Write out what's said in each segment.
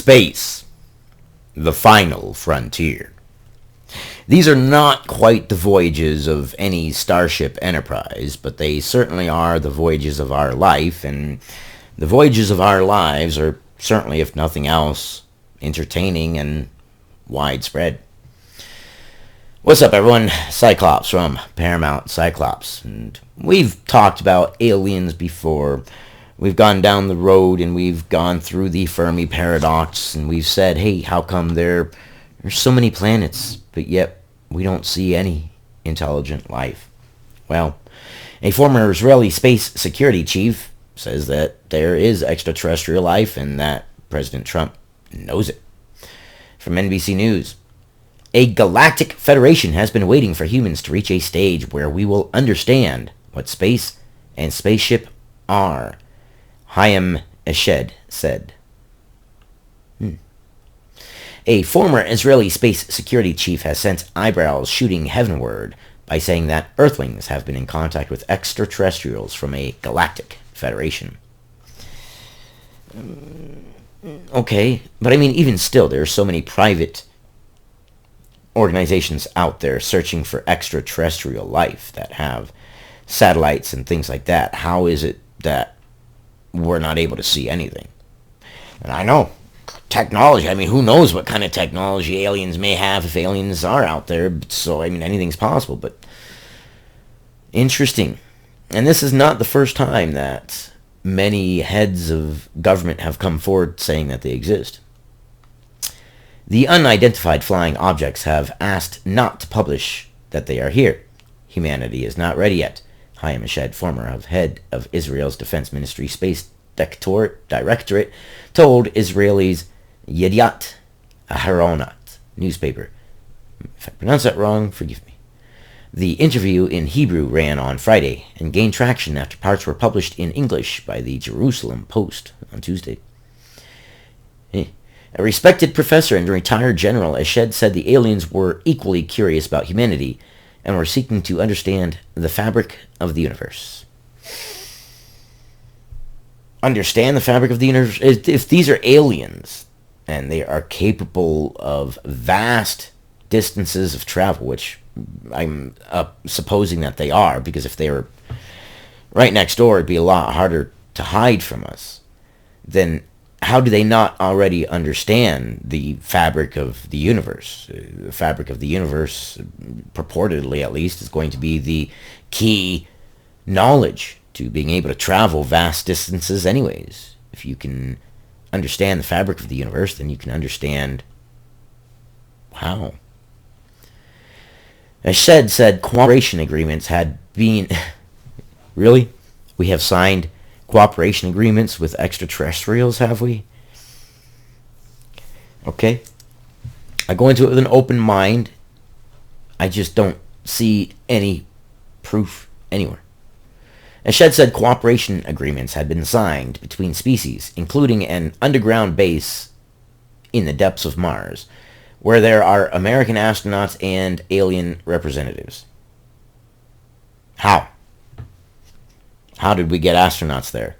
Space, the final frontier. These are not quite the voyages of any Starship Enterprise, but they certainly are the voyages of our life, and the voyages of our lives are certainly, if nothing else, entertaining and widespread. What's up, everyone? Cyclops from Paramount Cyclops, and we've talked about aliens before. We've gone down the road and we've gone through the Fermi paradox, and we've said, hey, how come there's so many planets, but yet we don't see any intelligent life? Well, a former Israeli space security chief says that there is extraterrestrial life and that President Trump knows it. From NBC News, a galactic federation has been waiting for humans to reach a stage where we will understand what space and spaceship are, Haim Eshed said. A former Israeli space security chief has sent eyebrows shooting heavenward by saying that Earthlings have been in contact with extraterrestrials from a galactic federation. Okay, but I mean, even still, there are so many private organizations out there searching for extraterrestrial life that have satellites and things like that. How is it that we're not able to see anything? And I know technology, I mean, who knows what kind of technology aliens may have if aliens are out there. So, I mean, anything's possible, but interesting. And this is not the first time that many heads of government have come forward saying that they exist. The unidentified flying objects have asked not to publish that they are here. Humanity is not ready yet, Haim Eshed, former head of Israel's Defense Ministry Space Directorate, told Israel's Yediot Aharonot newspaper. If I pronounce that wrong, forgive me. The interview in Hebrew ran on Friday and gained traction after parts were published in English by the Jerusalem Post on Tuesday. A respected professor and retired general, Eshed said the aliens were equally curious about humanity and were seeking to understand the fabric of the universe. Understand the fabric of the universe? If these are aliens and they are capable of vast distances of travel, which I'm supposing that they are, because if they were right next door, it'd be a lot harder to hide from us, then how do they not already understand the fabric of the universe? The fabric of the universe, purportedly at least, is going to be the key knowledge to being able to travel vast distances anyways. If you can understand the fabric of the universe, then you can understand how. Eshed said cooperation agreements had been... Really? We have signed cooperation agreements with extraterrestrials, have we? Okay. I go into it with an open mind. I just don't see any proof anywhere. Eshed said cooperation agreements had been signed between species, including an underground base in the depths of Mars, where there are American astronauts and alien representatives. How? How did we get astronauts there?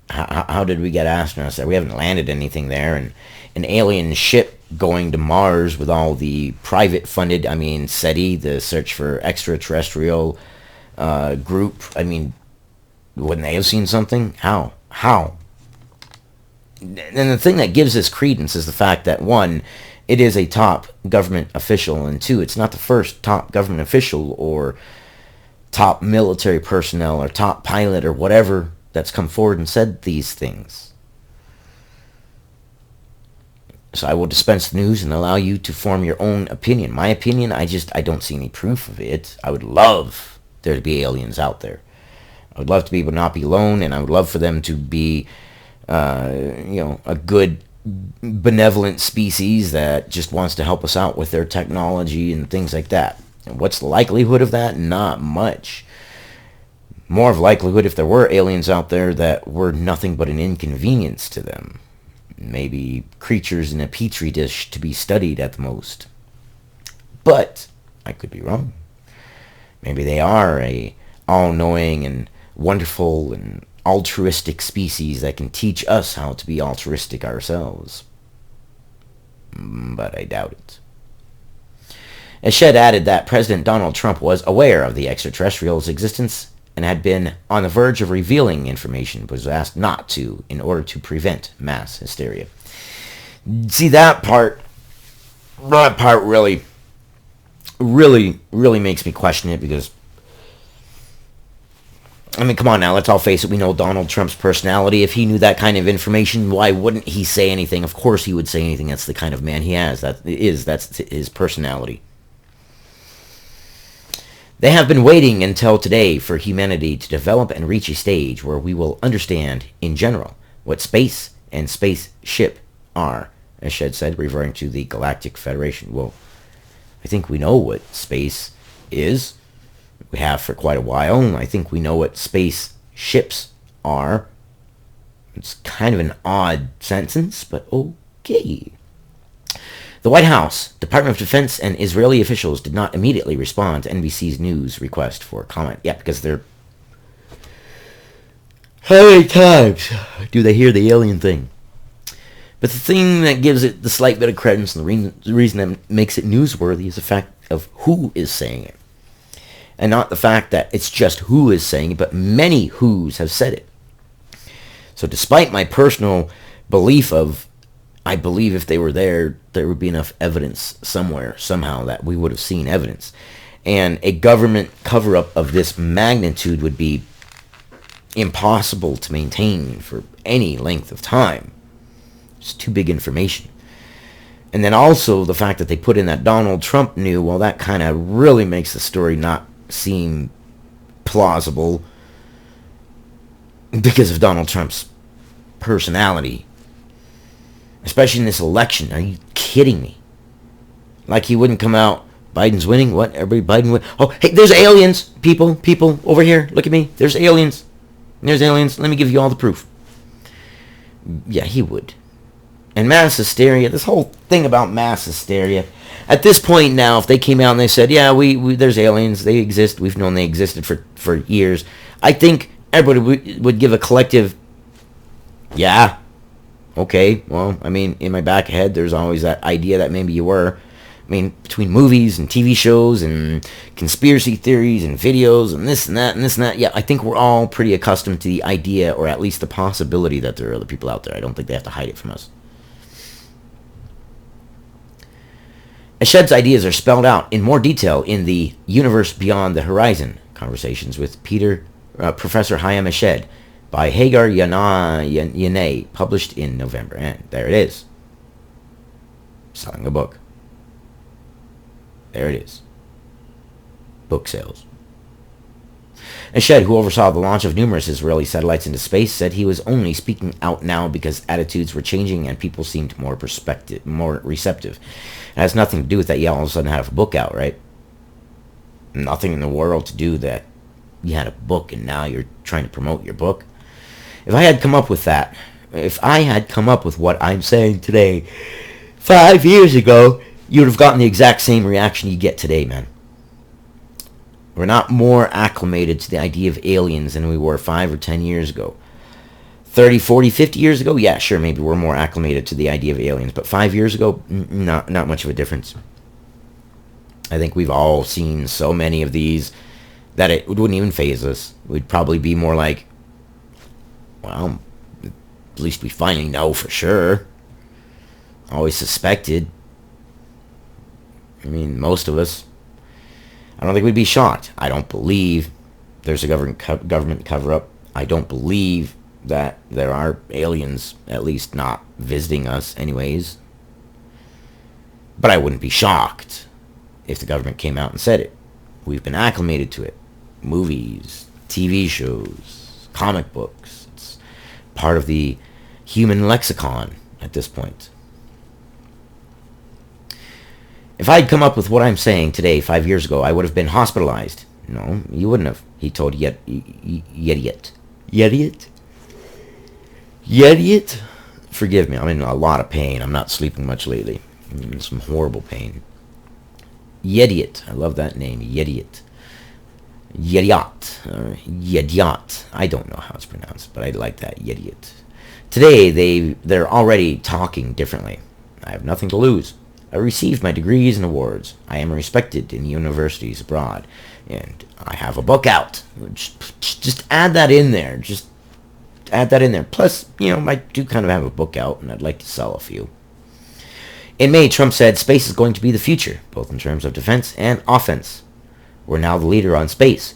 How did we get astronauts there? We haven't landed anything there. And an alien ship going to Mars with all the private funded, I mean, SETI, the Search for Extraterrestrial group, I mean, wouldn't they have seen something? How? And the thing that gives this credence is the fact that, one, it is a top government official, and two, it's not the first top government official or top military personnel or top pilot or whatever that's come forward and said these things. So I will dispense the news and allow you to form your own opinion. My opinion, I don't see any proof of it. I would love there to be aliens out there. I would love to be able to not be alone, and I would love for them to be, a good, benevolent species that just wants to help us out with their technology and things like that. And what's the likelihood of that? Not much. More of likelihood if there were aliens out there that were nothing but an inconvenience to them. Maybe creatures in a petri dish to be studied at the most. But I could be wrong. Maybe they are a all-knowing and wonderful and altruistic species that can teach us how to be altruistic ourselves. But I doubt it. Eshed added that President Donald Trump was aware of the extraterrestrials' existence and had been on the verge of revealing information, but was asked not to in order to prevent mass hysteria. See, that part really makes me question it, because, I mean, come on now, let's all face it, we know Donald Trump's personality. If he knew that kind of information, why wouldn't he say anything? Of course he would say anything. That's the kind of man he has. That's his personality. They have been waiting until today for humanity to develop and reach a stage where we will understand, in general, what space and spaceship are, Eshed said, referring to the Galactic Federation. Well, I think we know what space is. We have for quite a while. I think we know what space ships are. It's kind of an odd sentence, but okay. The White House, Department of Defense, and Israeli officials did not immediately respond to NBC's news request for comment. Yeah, because they're... How many times do they hear the alien thing? But the thing that gives it the slight bit of credence, and the reason that makes it newsworthy, is the fact of who is saying it. And not the fact that it's just who is saying it, but many who's have said it. So despite my personal belief of, I believe if they were there, there would be enough evidence somewhere, somehow, that we would have seen evidence. And a government cover-up of this magnitude would be impossible to maintain for any length of time. It's too big information. And then also the fact that they put in that Donald Trump knew, well, that kind of really makes the story not seem plausible because of Donald Trump's personality. Especially in this election. Are you kidding me? Like he wouldn't come out, Biden's winning? What? Everybody Biden win? Oh, hey, there's aliens! People, over here. Look at me. There's aliens. There's aliens. Let me give you all the proof. Yeah, he would. And mass hysteria, this whole thing about mass hysteria. At this point now, if they came out and they said, yeah, we there's aliens, they exist, we've known they existed for years, I think everybody would give a collective, yeah, okay, well, I mean, in my back head, there's always that idea that maybe you were. I mean, between movies and TV shows and conspiracy theories and videos and this and that and this and that, yeah, I think we're all pretty accustomed to the idea, or at least the possibility, that there are other people out there. I don't think they have to hide it from us. Eshed's ideas are spelled out in more detail in the Universe Beyond the Horizon, Conversations with Professor Hayam Eshed, by Hagar Yanai, published in November. And there it is. Selling a book. There it is. Book sales. Eshed, who oversaw the launch of numerous Israeli satellites into space, said he was only speaking out now because attitudes were changing and people seemed more receptive. It has nothing to do with that you all of a sudden have a book out, right? Nothing in the world to do that you had a book and now you're trying to promote your book. If I had come up with that, if I had come up with what I'm saying today 5 years ago, you would have gotten the exact same reaction you get today, man. We're not more acclimated to the idea of aliens than we were 5 or 10 years ago. 30, 40, 50 years ago, yeah, sure, maybe we're more acclimated to the idea of aliens. But 5 years ago, not much of a difference. I think we've all seen so many of these that it wouldn't even faze us. We'd probably be more like, well, at least we finally know for sure. Always suspected. I mean, most of us. I don't think we'd be shocked. I don't believe there's a government cover-up. I don't believe that there are aliens, at least not visiting us anyways. But I wouldn't be shocked if the government came out and said it. We've been acclimated to it. Movies, TV shows, comic books. It's part of the human lexicon at this point. If I'd come up with what I'm saying today 5 years ago, I would have been hospitalized. No, you wouldn't have, he told Yediot. Yediot? Forgive me, I'm in a lot of pain. I'm not sleeping much lately. I'm in some horrible pain. Yediot. I love that name, Yediot. Yediot, or Yediot. I don't know how it's pronounced, but I like that, Yediot. Today, they're already talking differently. I have nothing to lose. I received my degrees and awards. I am respected in universities abroad. And I have a book out. Just add that in there. Just add that in there. Plus, I do kind of have a book out, and I'd like to sell a few. In May, Trump said space is going to be the future, both in terms of defense and offense. We're now the leader on space,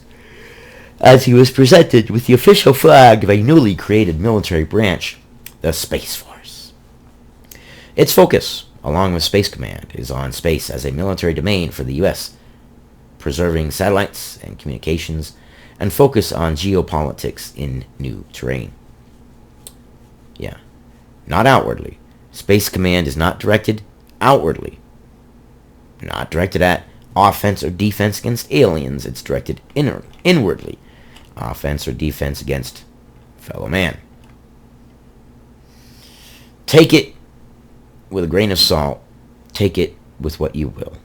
as he was presented with the official flag of a newly created military branch, the Space Force. Its focus, along with Space Command, is on space as a military domain for the U.S., preserving satellites and communications, and focus on geopolitics in new terrain. Yeah, not outwardly. Space Command is not directed outwardly. Not directed at offense or defense against aliens. It's directed inwardly. Offense or defense against fellow man. Take it with a grain of salt. Take it with what you will.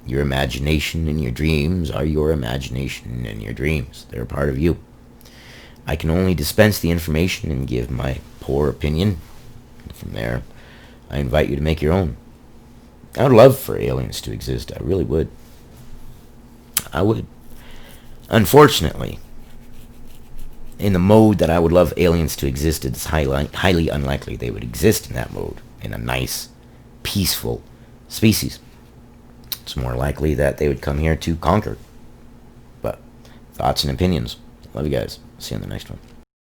Your imagination and your dreams are your imagination and your dreams. They're a part of you. I can only dispense the information and give my poor opinion. From there, I invite you to make your own. I would love for aliens to exist. I really would. I would. Unfortunately, in the mode that I would love aliens to exist, it's highly unlikely they would exist in that mode, in a nice, peaceful species. It's more likely that they would come here to conquer. But thoughts and opinions. Love you guys. See you on the next one.